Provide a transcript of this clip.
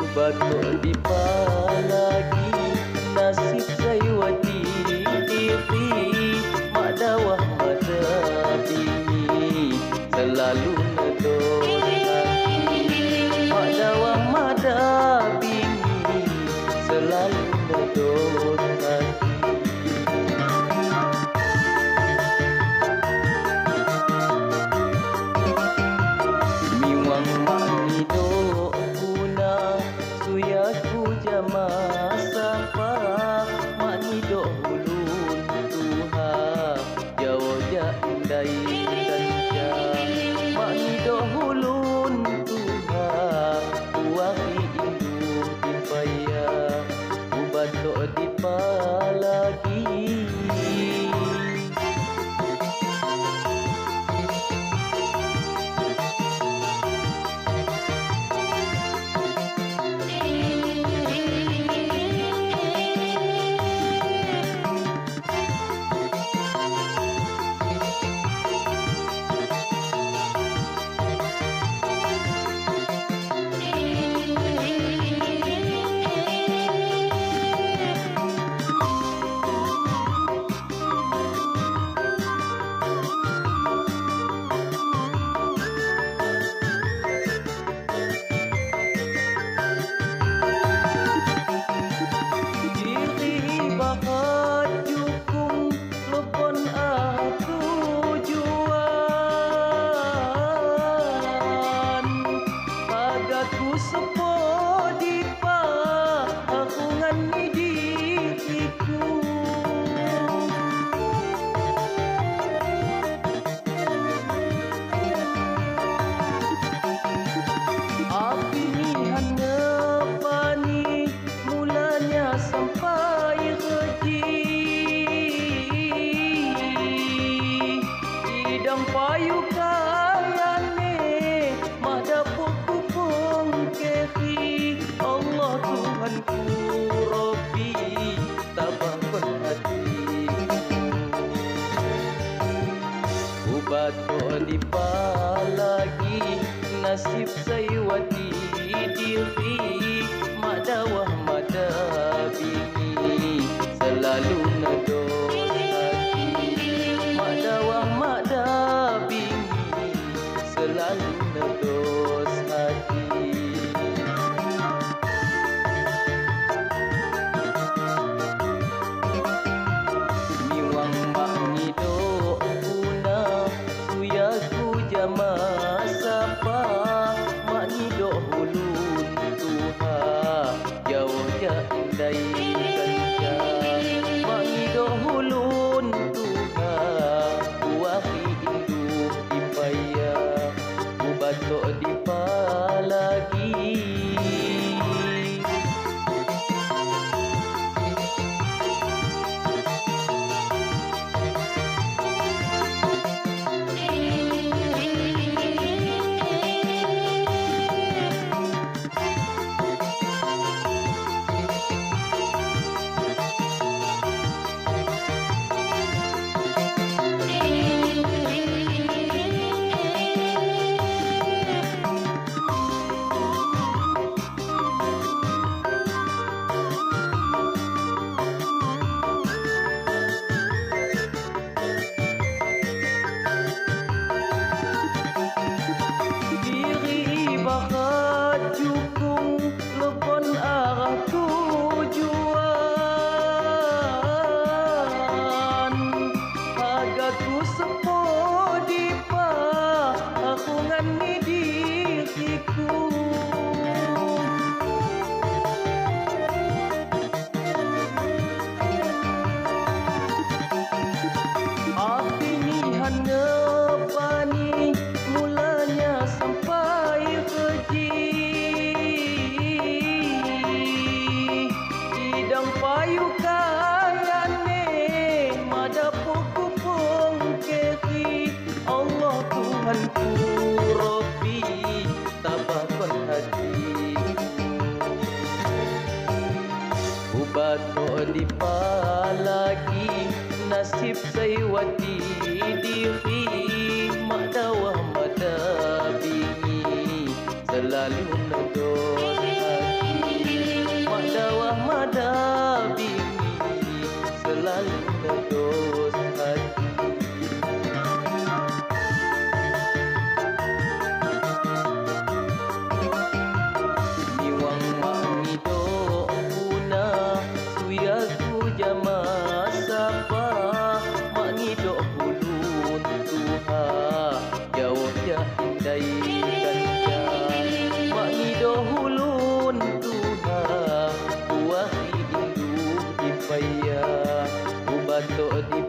Batuk di palagi nasib saywati diri mak dawah mata bini selalu nedor hati mak dawah mata bini selalu nedor hati. Miwang mak nido suyaku jama sapa mak ni dok hulun tuha jawa ja indai kanja mak ni dok hulun tuha tuahi indu dipaya ubatok dipalagi. Payu kayane mak dapuk kupung kehi Allah Tuhanku Rabbi tabah perhati ubat di palagi nasib saywati diri mak dawah mada bini selalu nedor hati mak dawah mada bini selalu nedos hati. Miwang mak nido puna suyaku jama sapa mak nido hulun tuha jauh ja indai kanja mak Tuhanku Robi tabahkan hatiku. Ubato di palagi nasib saywati diri mak dawah mada bingi selalu nedos hati. Mak dawah mada bingi selalu nedos hati. Niwang mangido una suyaku jama sapa mangido hulun tuha jauh ya hindai kanca. Mangido hulun tuha buahi indu dipaya ubato di